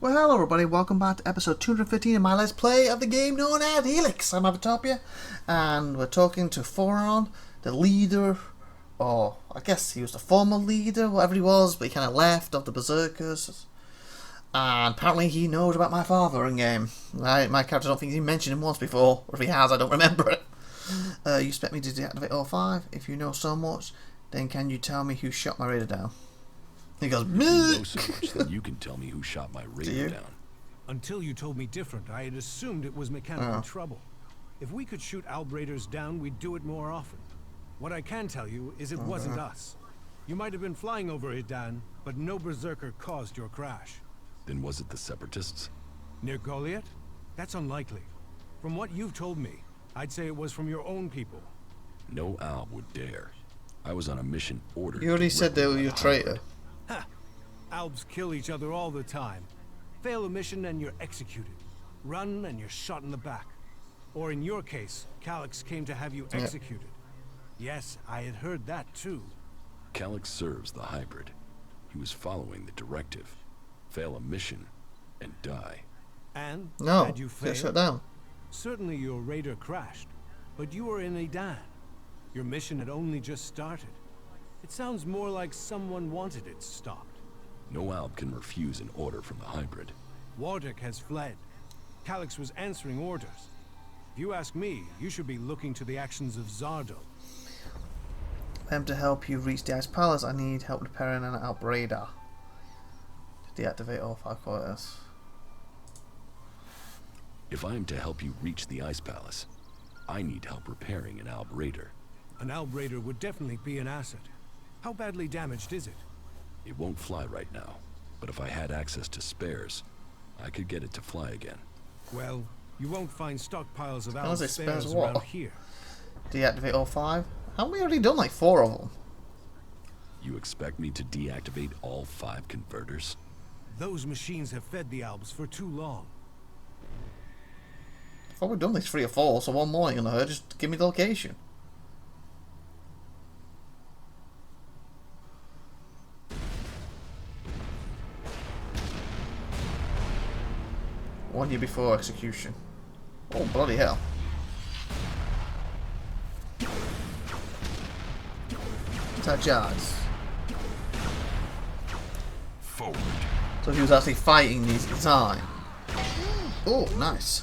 Well, hello everybody, welcome back to episode 215 of my Let's Play of the game known as Elex. I'm IVATOPIA, and we're talking to Piranha, the leader, or I guess he was the former leader, whatever he was, but he kind of left of the Berserkers. And apparently he knows about my father in game. My character, I don't think he mentioned him once before, or if he has, I don't remember it. You expect me to deactivate all 5? If you know so much, then can you tell me who shot my raider down? He goes, if you know so much, then you can tell me who shot my raider down. Until you told me different, I had assumed it was mechanical trouble. If we could shoot Alb raiders down, we'd do it more often. What I can tell you is it wasn't us. You might have been flying over Idan, but no berserker caused your crash. Then was it the Separatists? Near Goliath? That's unlikely. From what you've told me, I'd say it was from your own people. No Alb would dare. I was on a mission ordered. You already said they were your traitor. Ha! Albs kill each other all the time. Fail a mission and you're executed. Run and you're shot in the back. Or in your case, Calyx came to have you executed. Yes, I had heard that too. Calyx serves the hybrid. He was following the directive. Fail a mission and die. And No, had you get failed? shut down. Certainly your raider crashed, but you were in Idan. Your mission had only just started. It sounds more like someone wanted it stopped. No Alb can refuse an order from the hybrid. Wardic has fled. Calyx was answering orders. If you ask me, you should be looking to the actions of Zardo. I'm to help you reach the Ice Palace. I need help repairing an Alb radar. To deactivate all 5 quarters. If I am to help you reach the Ice Palace, I need help repairing an Alb raider. An Alb raider would definitely be an asset. How badly damaged is it? It won't fly right now, but if I had access to spares, I could get it to fly again. Well, you won't find stockpiles of Alb How's it spares spares what? around here. Deactivate all 5? Haven't we already done like 4 of them? You expect me to deactivate all 5 converters? Those machines have fed the Albs for too long. I thought we'd done like 3 or 4, so one more, just give me the location. One year before execution. Oh, bloody hell. Touch yards. Forward. So he was actually fighting these at the time. Oh, nice.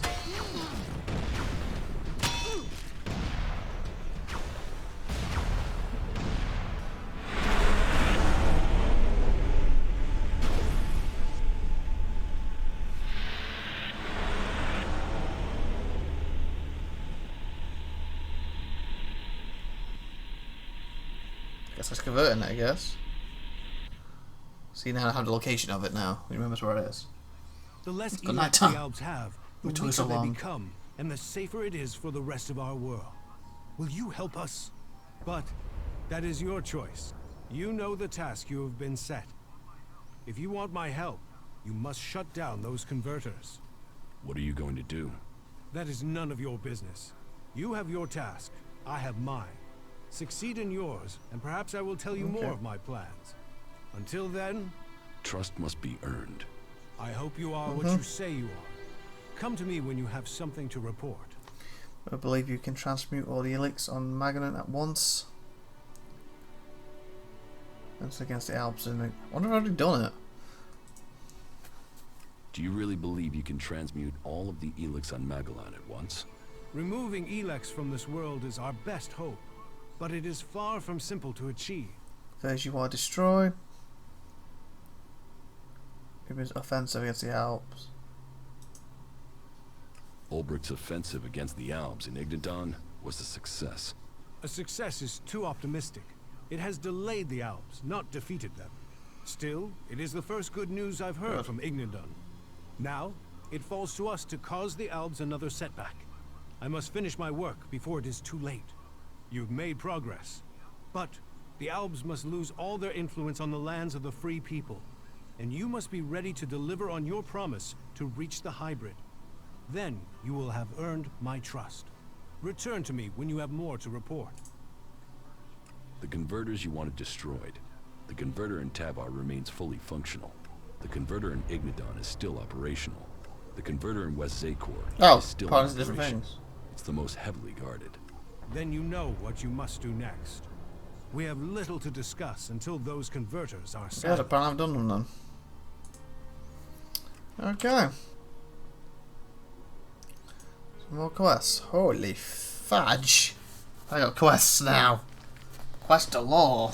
Guess that's converting it, I guess. See, now I have the location of it now. He remembers where it is. The less Good Elex night, the Tom. Albs have, the We took weaker so they long. become, and the safer it is for the rest of our world. Will you help us? But that is your choice. You know the task you have been set. If you want my help, you must shut down those converters. What are you going to do? That is none of your business. You have your task, I have mine. Succeed in yours, and perhaps I will tell you more of my plans. Until then, Trust must be earned. I hope you are what you say you are. Come to me when you have something to report. I believe you can transmute all the Elex on Magnon at once. That's against the Alps, isn't it? I wonder if I've already done it. Do you really believe you can transmute all of the Elex on Magellan at once? Removing Elex from this world is our best hope, but it is far from simple to achieve. First you are destroyed. It was offensive against the Alps. Ulbricht's offensive against the Albs in Ignadon was a success. A success is too optimistic. It has delayed the Albs, not defeated them. Still, it is the first good news I've heard from Ignadon. Now, it falls to us to cause the Albs another setback. I must finish my work before it is too late. You've made progress, but the Albs must lose all their influence on the lands of the free people. And you must be ready to deliver on your promise to reach the hybrid. Then you will have earned my trust. Return to me when you have more to report. The converters you wanted destroyed. The converter in Tabar remains fully functional. The converter in Ignidon is still operational. The converter in West Oh, Zakor is still in part of different operation. things. It's the most heavily guarded. Then you know what you must do next. We have little to discuss until those converters are Yeah, set. apparently I've done them then. Okay. Some more quests. Holy fudge. I got quests now. Quest galore.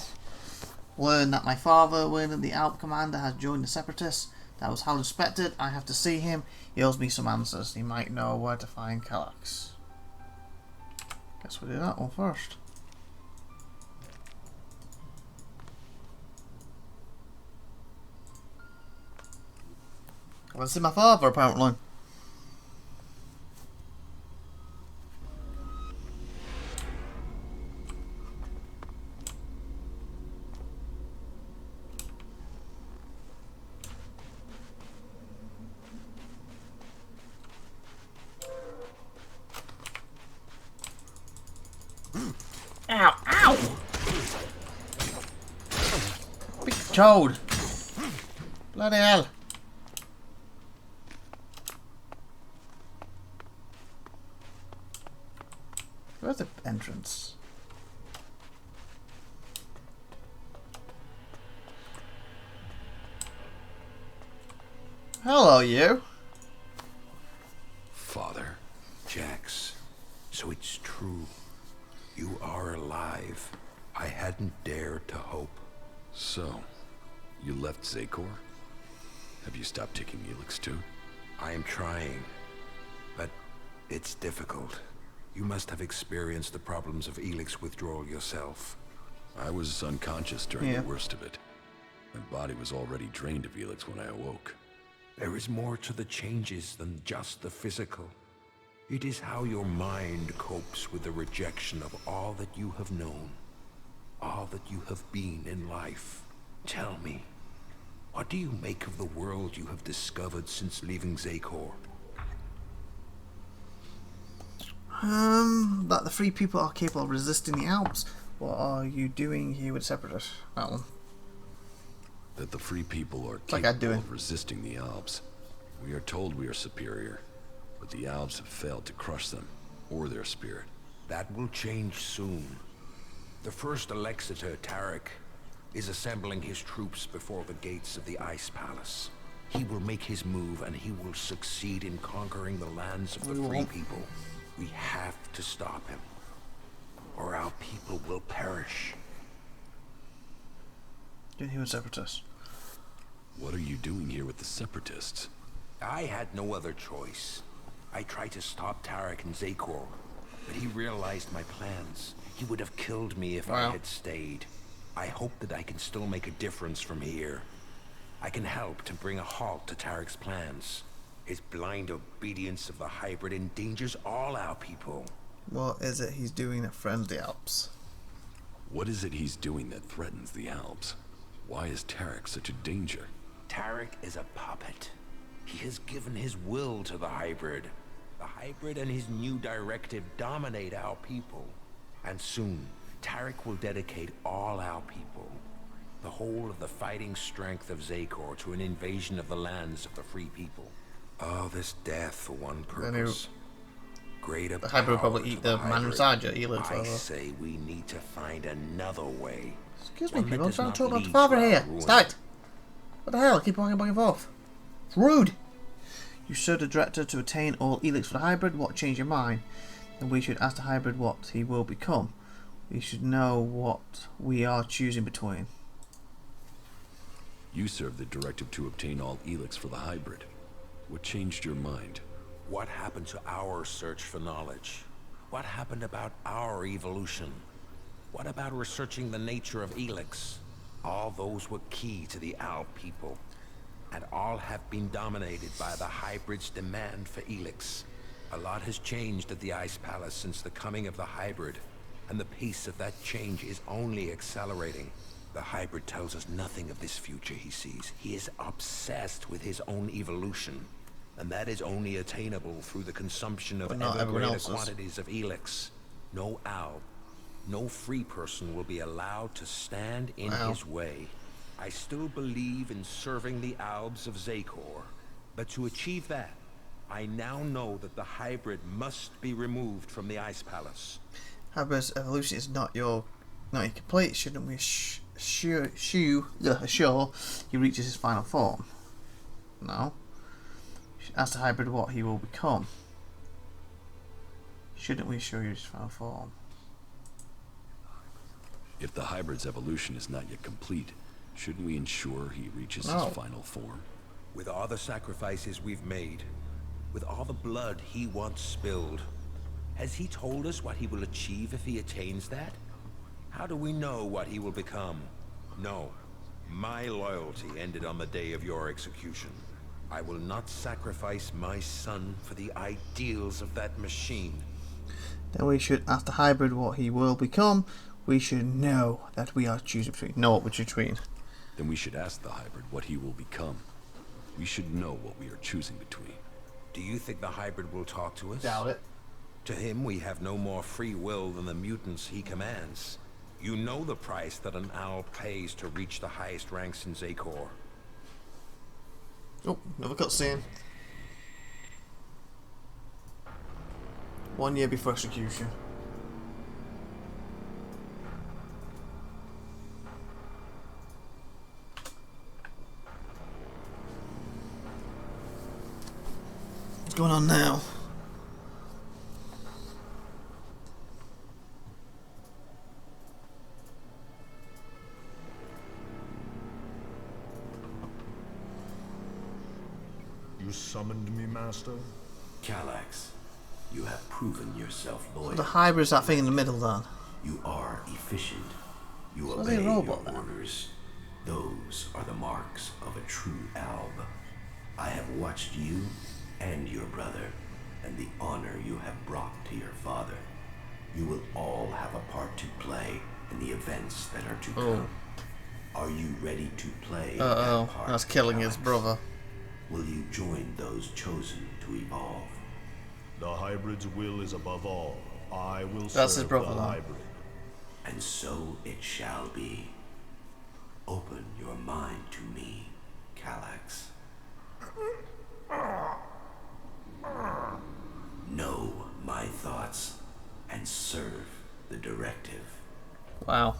Learn that my father, Werner the Alp commander, has joined the Separatists. That was how expected. I have to see him. He owes me some answers. He might know where to find Elex. Guess we'll do that one first. I want to see my father, apparently. Ow! Ow! Big toad! Bloody hell! Where's the entrance? Hello, you. Father, Jax, so it's true. You are alive. I hadn't dared to hope. So, you left Zakor? Have you stopped taking Elex too? I am trying, but it's difficult. You must have experienced the problems of Elex withdrawal yourself. I was unconscious during Yeah. the worst of it. My body was already drained of Elex when I awoke. There is more to the changes than just the physical. It is how your mind copes with the rejection of all that you have known, all that you have been in life. Tell me, what do you make of the world you have discovered since leaving Zakor? That the free people are capable of resisting the Alps. What are you doing here with Separatists? That one. That the free people are Like I'm capable doing. of resisting the Alps. We are told we are superior, but the Alps have failed to crush them, or their spirit. That will change soon. The first Alexitor, Tarek, is assembling his troops before the gates of the Ice Palace. He will make his move and he will succeed in conquering the lands of the free people. We have to stop him, or our people will perish. Doing here with Separatists. What are you doing here with the Separatists? I had no other choice. I tried to stop Tarek in Zakor, but he realized my plans. He would have killed me if I Wow. had stayed. I hope that I can still make a difference from here. I can help to bring a halt to Tarek's plans. His blind obedience of the hybrid endangers all our people. What is it he's doing that threatens the Alps? What is it he's doing that threatens the Alps? Why is Tarek such a danger? Tarek is a puppet. He has given his will to the hybrid. The hybrid and his new directive dominate our people. And soon, Tarek will dedicate all our people, the whole of the fighting strength of Zakor, to an invasion of the lands of the free people. All this death for one purpose. Greater The hybrid will power probably to eat the man hybrid. inside you. Elex, I whatever. say we need to find another way. Excuse me, One that people. I'm does trying not to talk about the lead father to our here. ruin. Stop it! What the hell? Keep walking back and forth. It's rude. You served the director to attain all Elex for the hybrid. What changed your mind? Then we should ask the hybrid what he will become. We should know what we are choosing between. You served the directive to obtain all Elex for the hybrid. What changed your mind? What happened to our search for knowledge? What happened about our evolution? What about researching the nature of Elex? All those were key to the Alp people, and all have been dominated by the hybrid's demand for Elex. A lot has changed at the Ice Palace since the coming of the hybrid, and the pace of that change is only accelerating. The hybrid tells us nothing of this future he sees. He is obsessed with his own evolution, and that is only attainable through the consumption of But not ever everyone greater else's. quantities of Elex. No Alp, no free person will be allowed to stand in Wow. his way. I still believe in serving the Albs of Zakor. But to achieve that, I now know that the hybrid must be removed from the Ice Palace. Hybrid's evolution is not complete. Shouldn't we assure he reaches his final form? No. Ask the hybrid what he will become. Shouldn't we assure he reaches his final form? If the hybrid's evolution is not yet complete, shouldn't we ensure he reaches his final form? With all the sacrifices we've made, with all the blood he once spilled, has he told us what he will achieve if he attains that? How do we know what he will become? No. My loyalty ended on the day of your execution. I will not sacrifice my son for the ideals of that machine. Then we should ask the hybrid what he will become. We should know that we are choosing between. Know what we're choosing. Then we should ask the hybrid what he will become. We should know what we are choosing between. Do you think the hybrid will talk to us? Doubt it. To him, we have no more free will than the mutants he commands. You know the price that an owl pays to reach the highest ranks in Zakor. Oh, another cutscene. 1 year before execution. What's going on now? You summoned me, Master? Calax, you have proven yourself loyal. The hybrid's that thing in the middle then. You are efficient. You So obey they robot your then? orders. Those are the marks of a true Alb. I have watched you and your brother, and the honor you have brought to your father. You will all have a part to play in the events that are to come. Are you ready to play that part? That's killing his Calax? brother. Will you join those chosen to evolve? The hybrid's will is above all. I will That's his serve brother, the though. hybrid. And so it shall be. Open your mind to me, Calax. Know my thoughts and serve the directive. Wow.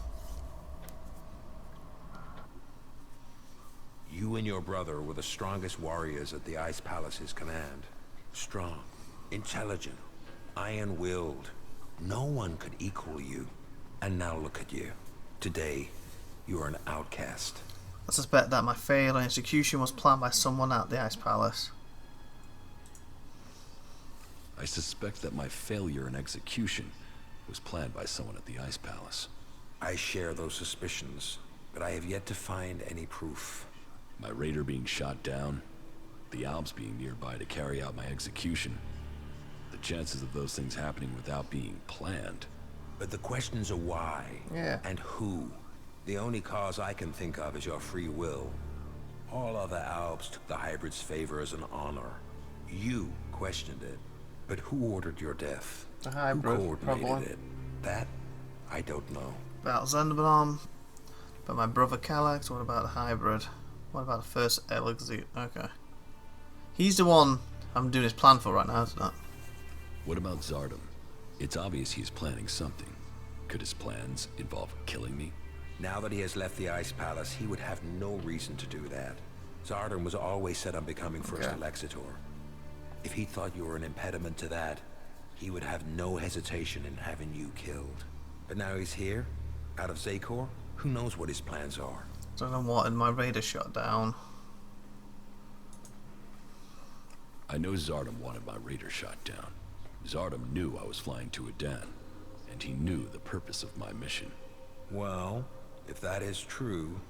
You and your brother were the strongest warriors at the Ice Palace's command. Strong, intelligent, iron-willed. No one could equal you. And now look at you. Today, you are an outcast. I suspect that my failure and execution was planned by someone at the Ice Palace. I suspect that my failure in execution was planned by someone at the Ice Palace. I share those suspicions, but I have yet to find any proof. My raider being shot down, the Albs being nearby to carry out my execution. The chances of those things happening without being planned. But the questions are why and who. The only cause I can think of is your free will. All other Albs took the hybrid's favor as an honor. You questioned it. But who ordered your death? The hybrid, Who coordinated probably. it? That, I don't know. About Zendabon, about my brother Calax, what about the hybrid? What about the first Elex? Okay. He's the one I'm doing his plan for right now, isn't it? What about Zardom? It's obvious he's planning something. Could his plans involve killing me? Now that he has left the Ice Palace, he would have no reason to do that. Zardom was always set on becoming first Alexator. If he thought you were an impediment to that, he would have no hesitation in having you killed. But now he's here, out of Zakor, who knows what his plans are. So I wanted my raider shot down. I know Zardom wanted my raider shot down. Zardom knew I was flying to Adan, and he knew the purpose of my mission. Well, if that is true,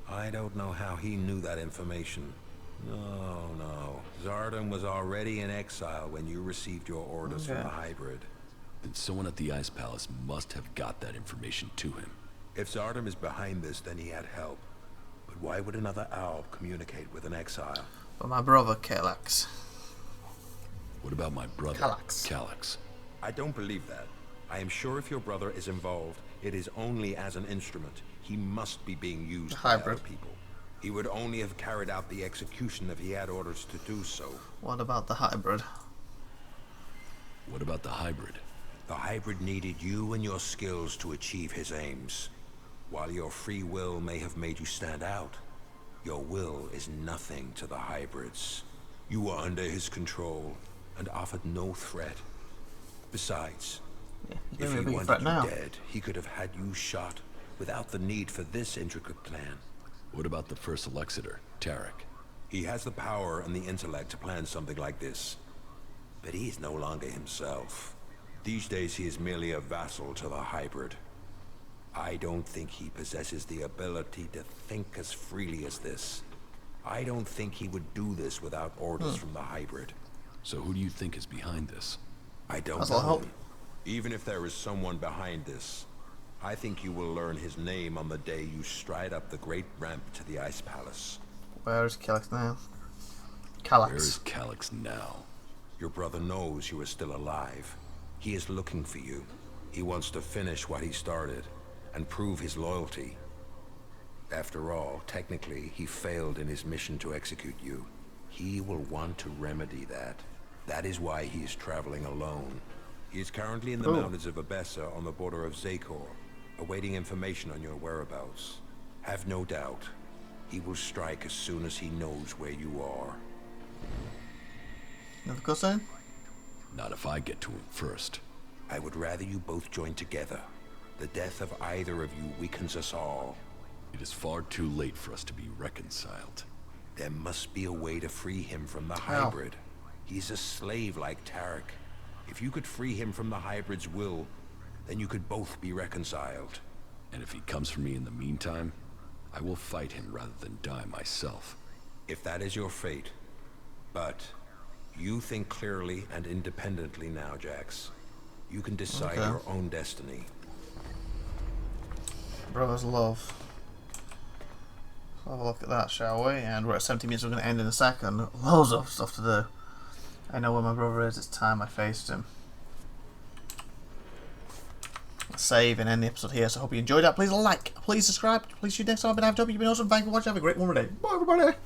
I don't know how he knew that information. No. Zardom was already in exile when you received your orders from the hybrid. Then someone at the Ice Palace must have got that information to him. If Zardom is behind this, then he had help. But why would another owl communicate with an exile? But my brother Calax. What about my brother, Calax. Calax? I don't believe that. I am sure if your brother is involved, It is only as an instrument. He must be being used A by hybrid. other people. He would only have carried out the execution if he had orders to do so. What about the hybrid? What about the hybrid? The hybrid needed you and your skills to achieve his aims. While your free will may have made you stand out, your will is nothing to the hybrids. You were under his control and offered no threat. Besides, Yeah, he's if gonna he be a big wanted threat you now. dead, he could have had you shot without the need for this intricate plan. What about the first Alexator, Tarek? He has the power and the intellect to plan something like this. But he is no longer himself. These days he is merely a vassal to the hybrid. I don't think he possesses the ability to think as freely as this. I don't think he would do this without orders from the hybrid. So who do you think is behind this? I don't That's a lot of know. hope. Even if there is someone behind this, I think you will learn his name on the day you stride up the great ramp to the Ice Palace. Where is Calyx now? Where is Calyx. Calyx now? Your brother knows you are still alive. He is looking for you. He wants to finish what he started and prove his loyalty. After all, technically, he failed in his mission to execute you. He will want to remedy that. That is why he is traveling alone. He is currently in the mountains of Abessa on the border of Zakor, awaiting information on your whereabouts. Have no doubt, he will strike as soon as he knows where you are. Another cutscene? Not if I get to him first. I would rather you both join together. The death of either of you weakens us all. It is far too late for us to be reconciled. There must be a way to free him from the How? hybrid. He's a slave like Tarek. If you could free him from the hybrid's will, then you could both be reconciled. And if he comes for me in the meantime, I will fight him rather than die myself. If that is your fate. But you think clearly and independently now, Jax. You can decide Okay. your own destiny. Brother's love. Let's have a look at that, shall we? And we're at 70 minutes, we're going to end in a second. Loads of stuff to do. I know where my brother is, it's time I faced him. Let's save and end the episode here, so I hope you enjoyed that. Please like, please subscribe, please see you next time. I've been IVATOPIA, you've been awesome, thank you for watching, have a great one today. Bye everybody!